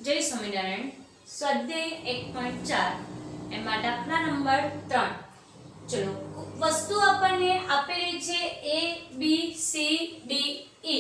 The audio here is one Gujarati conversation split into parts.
જય સ્વામિનારાયણ. સ્વાધ્યાય 1.4 એમાં દાખલા નંબર 3. ચલો, વસ્તુ આપણને આપેલી છે A B C D E.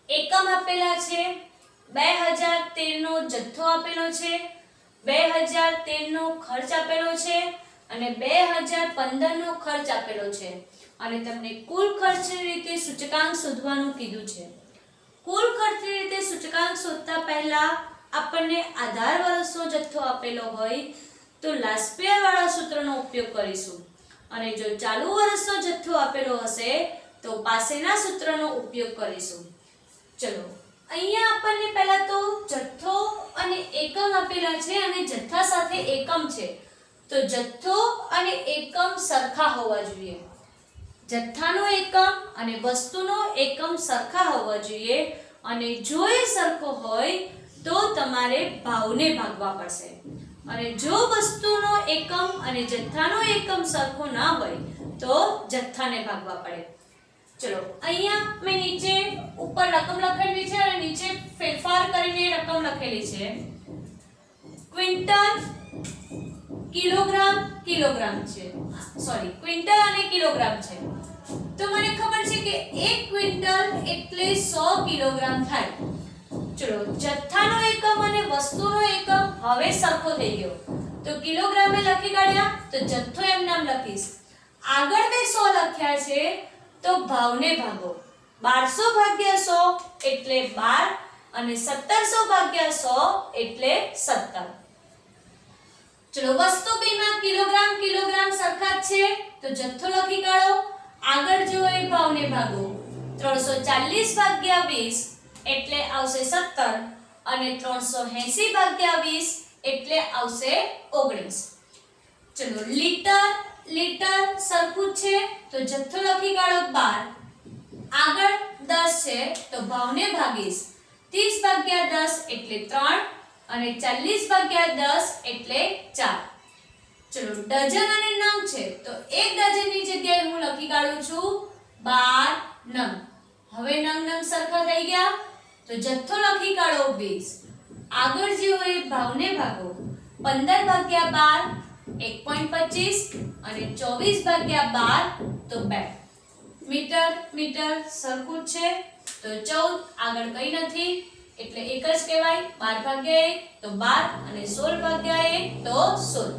એકમ આપેલા છે 2013 નો જથ્થો આપેલો છે, 2013 નો ખર્ચ આપેલો છે અને 2015 નો ખર્ચ આપેલો છે અને તમને કુલ ખર્ચની રીતે સૂચકાંક શોધવાનું કીધું છે. કુલ ખર્ચની રીતે સૂચકાંક શોધતા પહેલા આપણને આધાર વર્ષનો જથ્થો આપેલો હોય તો લાસ્ટ યર વાળા સૂત્રનો ઉપયોગ કરીશું અને જો ચાલુ વર્ષનો જથ્થો આપેલો હશે તો પાસેના સૂત્રનો ઉપયોગ કરીશું. ચલો, અહીંયા આપણને પહેલા તો જથ્થો અને એકમ આપેલા છે અને જથ્થા સાથે એકમ છે તો જથ્થો અને એકમ સરખા હોવા જોઈએ. જથ્થાનો એકમ અને વસ્તુનો એકમ સરખા હોવા જોઈએ અને જો એ સરખો હોય તો તમારે ભાવને ભાગવા પડશે અને જો વસ્તુનો એકમ અને જથ્થાનો એકમ સરખો ના હોય તો જથ્થાને ભાગવા પડે. ચલો, અહીંયા મેં નીચે ઉપર રકમ લખેલી છે અને નીચે ફેરફાર કરીને રકમ લખેલી છે. ક્વિન્ટલ કિલોગ્રામ કિલોગ્રામ છે, સોરી ક્વિન્ટલ અને કિલોગ્રામ છે તો મને ખબર છે કે 1 ક્વિન્ટલ એટલે 100 કિલોગ્રામ થાય. ચલો, જથ્થાનો એકમ અને વસ્તુનો એકમ હવે સરખો થઈ ગયો તો કિલોગ્રામે લખી કાઢ્યા તો જથ્થો એમ નામ લખીશ. આગળ મેં 100 લખ્યા છે તો ભાવને ભાગો. 1200 ભાગ્યા 100 એટલે 12 અને 1700 ભાગ્યા 100 એટલે 17. ચલો, વસ્તુ બેમાં કિલોગ્રામ કિલોગ્રામ સરખા જ છે તો જથ્થો લખી કાઢો. આગળ જો એ ભાવને ભાગો. 340 ભાગ્યા 20 એટલે આવશે 17 અને 380 ભાગ્યા 20 એટલે આવશે 19. ચલો, લીટર લીટર સરખું છે તો જથ્થો લખી કાઢો 12. આગળ 10 છે તો ભાવને ભાગીશ. 30 ભાગ્યા 10 એટલે 3 અને 40 ભાગ્યા 10 એટલે 4. ચલો, ડઝન અને નંગ છે તો એક ડઝનની જગ્યાએ હું લખી કાઢું છું 12 નંગ. હવે નંગ નંગ સરખા થઈ ગયા તો જથ્થો લખી કાઢો 20. આગળ જે હોય ભાવને ભાગો. 15 ભાગ્યા 12 1.25 અને 24 ભાગ્યા 12 તો 2. મીટર મીટર સરખું છે તો 14 આગળ કંઈ નથી એટલે એક જ કહેવાય. 12 ભાગ્યા 1 તો 12 અને 16 ભાગ્યા 1 તો 16.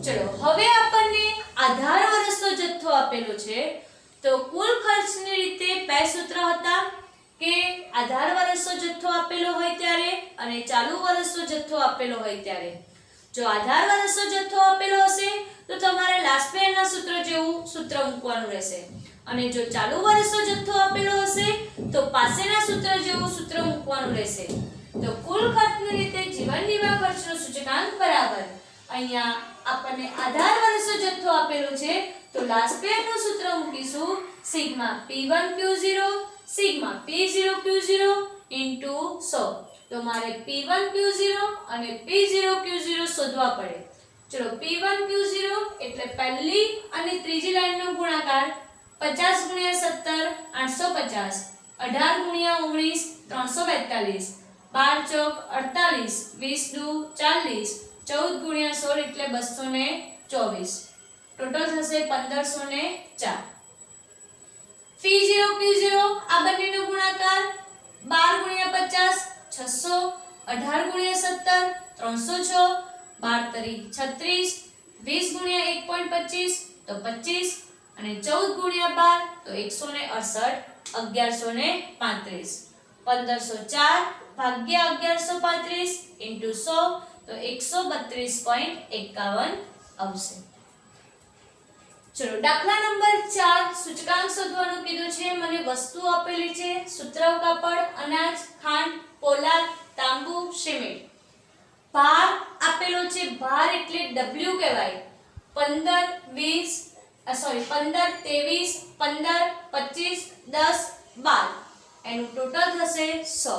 ચલો, હવે આપણને આધાર વર્ષનો જથ્થો આપેલો છે તો કુલ ખર્ચની રીતે બે સૂત્ર હતા કે આધાર વર્ષનો જથ્થો આપેલો હોય ત્યારે અને ચાલુ વર્ષનો જથ્થો આપેલો હોય ત્યારે. જો આધાર વર્ષનો જથ્થો આપેલો હશે તો તમારે લાસ્ટ યરના સૂત્ર જેવું સૂત્ર મૂકવાનું રહેશે અને જો ચાલુ વર્ષનો જથ્થો આપેલો હશે તો પાસેના સૂત્ર જેવું સૂત્ર મૂકવાનું રહેશે. તો કુલ ખર્ચની રીતે જીવન નિર્વાહ ખર્ચનો સૂચકાંક બરાબર અહીંયા આપણને આધાર વર્ષનો જથ્થો આપેલો છે તો લાસ્ટ યરનું સૂત્ર મૂકીશું sigma P1Q0 sigma P0Q0 into 100. તો મારે P1Q0 અને P0Q0 શોધવા પડે. ચલો, P1Q0 એટલે પહેલી અને ત્રીજી લાઈનનો ગુણાકાર 50 ગુણ્યા 17 850, 18 ગુણ્યા 19 342, 12 ચોક 48, 20 દુ 40, 14 ગુણ્યા 16 એટલે 224. ટોટલ થશે 1504. P0Q0 આ બંનેનો ગુણાકાર 12 ગુણ્યા 50 600, 18 ગુણ્યા 17 306, 12 તરી 36, 20 ગુણ્યા 1.25 તો 25 અને 14 ગુણ્યા 12 તો 168 1135. 1504 ભાગ્યા 1135 ઇન્ટુ 100 તો 132.51 આવશે. ચલો, દાખલા નંબર 4 સૂચકાંક શોધવાનું કીધું છે. મને વસ્તુ આપેલી છે સુતરાઉ કાપડ, અનાજ, ખાંડ, પોલાદ, તાંબુ, સિમેન્ટ. ભાર આપેલો છે, ભાર એટલે W કહેવાય. 15 23 15 25 10 12 એનું ટોટલ થશે 100.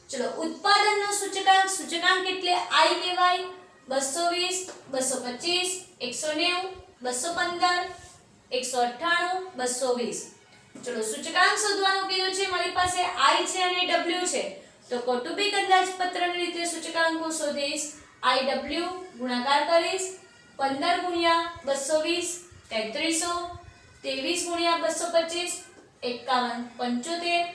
ચલો, ઉત્પાદનનો સૂચકાંક સૂચકાંક એટલે I કહેવાય. 220 225 190 215 198 220. ચલો, સૂચકાંક શોધવાનું કીધું છે. મારી પાસે I છે અને W છે તો કૌટુંબિક અંદાજપત્રની રીતે સૂચકાંકો શોધીશ. IW ગુણાકાર કરીશ 15 ગુણ્યા 220 3300, 23 ગુણ્યા 225 51 75,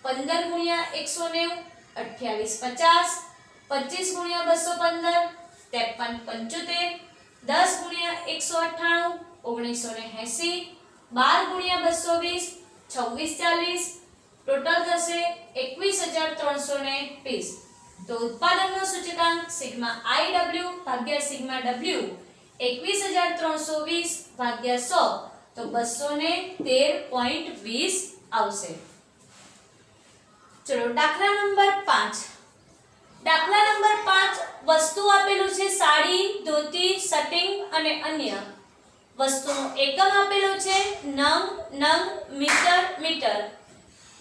15 ગુણ્યા 190 28 50, 25 ગુણ્યા 215 53 75, 10 ગુણ્યા 198 1980, 12 ગુણ્યા 220 2640, ટોટલ થશે 21320. તો ઉત્પાદનનો સૂચકાંક સિગ્મા IW ભાગ્યા સિગ્મા W 21320 ભાગ્યા 100 તો 213.20 આવશે. ચલો દાખલા નંબર 5. દાખલા નંબર 5 વસ્તુ આપેલું છે સાડી, ધોતી, શર્ટિંગ અને અન્ય. વસ્તુનો એકમ આપેલો છે નંગ, મીટર, મીટર.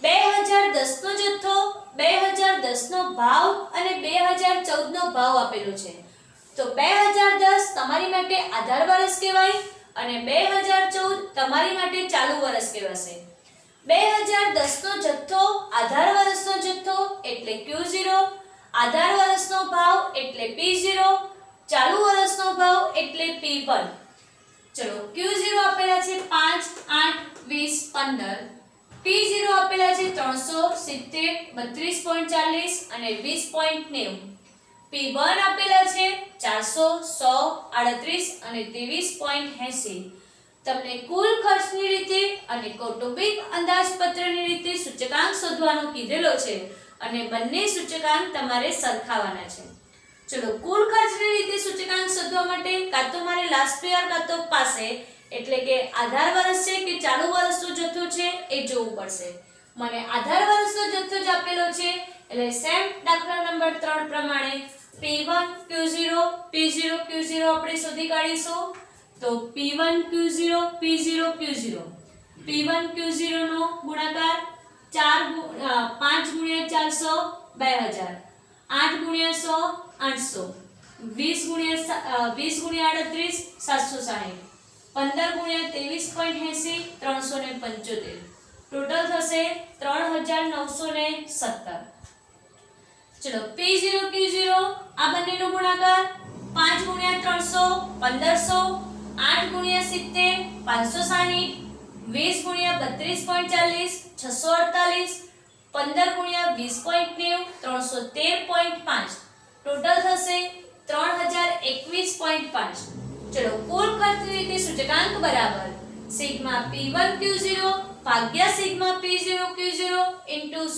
2010 નો જથ્થો, 2010 નો ભાવ અને 2014 નો ભાવ આપેલો છે. તો 2010 તમારી માટે આધાર વર્ષ કહેવાય અને 2014 તમારી માટે ચાલુ વર્ષ કહેવાશે. 2010 નો જથ્થો આધાર વર્ષનો જથ્થો એટલે Q0, આધાર વર્ષનો ભાવ એટલે P0, ચાલુ વર્ષનો ભાવ એટલે P1. ચલો Q0 આપેલા છે 5, 8, 20, 15. P0 આપેલા છે 370, 32.40 અને 20.90. P1 આપેલા છે 400, 100, 38 અને 23.80. તમને કુલ ખર્ચની રીતે અને કૌટુંબિક અંદાજપત્રની રીતે સૂચકાંક શોધવાનો કીધેલો છે અને બંને સૂચકાંક તમારે સરખાવવાના છે. ચલો કુલ ખર્ચની રીતે સૂચકાંક શોધવા માટે કાં તો મારે લાસ્ટ યર કાં તો પાસે એટલે કે આધાર વર્ષ છે કે ચાલુ વર્ષનો જથ્થો છે એ જોવું પડશે. મને આધાર વર્ષનો જથ્થો જ આપેલો છે એટલે સેમ દાખલા નંબર 3 પ્રમાણે P1 Q0 P0 Q0 આપણે શોધી કાઢીશું. તો P1 Q0 P0 Q0 P1 Q0 નો ગુણાકાર 5 ગુણ્યા 400 2000, 8 ગુણ્યા 100 800, 20 ગુણ્યા 38 760, 15 ગુણ્યા 23.80 375. ટોટલ થશે 3917. ચલો P0 Q0 આ બંનેનો ગુણાકાર 5 ગુણ્યા 300 1500, 8 ગુણ્યા 70 560, 20 ગુણ્યા 32.40 648, 15 ગુણ્યા 20.90 313.5. ટોટલ થશે 3021.5. ચલો કુલ ખર્ચની રીતે સૂચકાંક બરાબર સિગ્મા P1 Q0 ભાગ્યા સિગ્મા P0 Q0 ઇન્ટુ 100.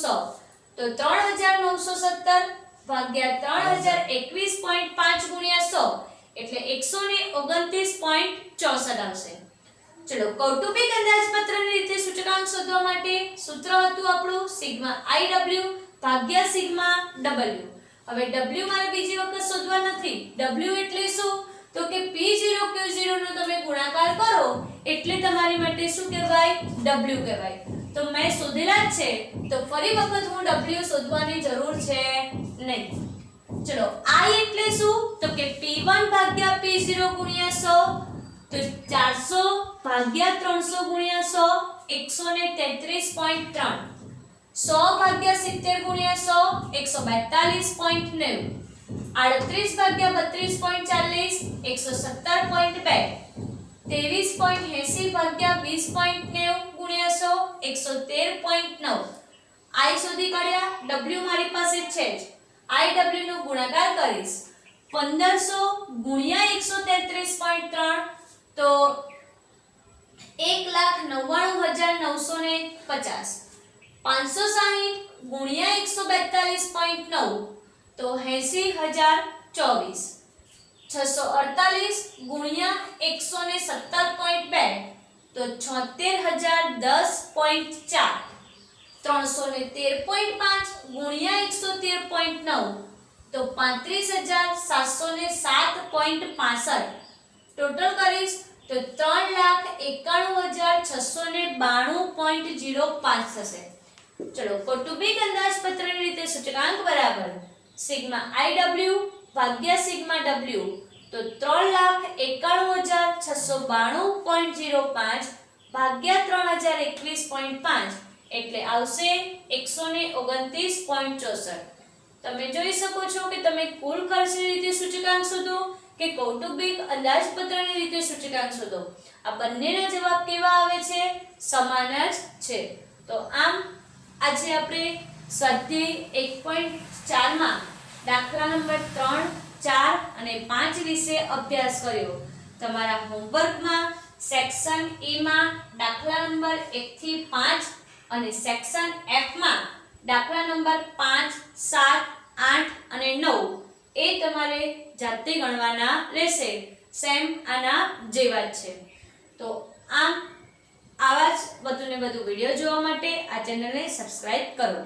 તો 3917 ભાગ્યા 3021.5 ગુણ્યા 100 એટલે 129.64 આવશે. ચલો કૌટુંબિક અંદાજપત્રની રીતે સૂચકાંક શોધવા માટે સૂત્ર હતું આપણું સિગ્મા IW ભાગ્યા સિગ્મા W. હવે W મારે બીજી વખત શોધવા નથી. W એટલે શું? તો કે P0 Q0 નો તમે ગુણાકાર કરો એટલે તમારી માટે શું કહેવાય? W કહેવાય. તો મેં શોધેલા જ છે તો ફરી વખત હું W શોધવાની જરૂર છે નહીં. ચલો I એટલે શું? તો કે P1 ભાગ્યા P0 ગુણ્યા 100. તો 400 ભાગ્યા 300 ગુણ્યા 100 133.3. 100 ભાગ્યા 70 ગુણ્યા 100 142.90. 38 ભાગ્યા 32.40 117.2. 23.80 ભાગ્યા 20.90 ગુણ્યા 100 113.9. I શોધી કાઢ્યા. W મારી પાસે છે જ. IW નો ગુણાકાર કરીશ 1500 ગુણ્યા 133.3 તો 1,99,950. 560 ગુણ્યા 142.9 તો 80,024. 648 ગુણ્યા 117.2 તો 76,010.4. 313.5 ગુણ્યા 113.9 તો 35,707.65. ટોટલ કરીશ તો 3,91,692.05 થશે. ચલો કૌટુંબિક અંદાજપત્રની રીતે સૂચકાંક બરાબર સિગ્મા IW ભાગ્યા સિગ્મા W. તો 3,91,692.05 ભાગ્યા 3,021.5 એટલે આવશે 129.64. તમે જોઈ શકો છો કે તમે કુલ ખર્ચની રીતે સૂચકાંક શોધો કે કૌટુંબિક અંદાજપત્રની રીતે સૂચકાંક શોધો, આ બંનેના જવાબ કેવા આવે છે? સમાન જ છે. તો આમ આજે આપણે સ્વાધ્યાય 1.4 માં દાખલા નંબર 3, 4 અને 5 વિશે અભ્યાસ કર્યો. તમારા હોમવર્કમાં સેક્શન એ માં દાખલા નંબર 1 થી 5 અને સેક્શન એફ માં દાખલા નંબર 5, 7, 8 અને 9 એ તમારે જાતે ગણવાના રહેશે. સેમ આના જેવા જ છે. તો આમ આવા જ વધુ ને વધુ વિડીયો જોવા માટે આ ચેનલને સબસ્ક્રાઇબ કરો.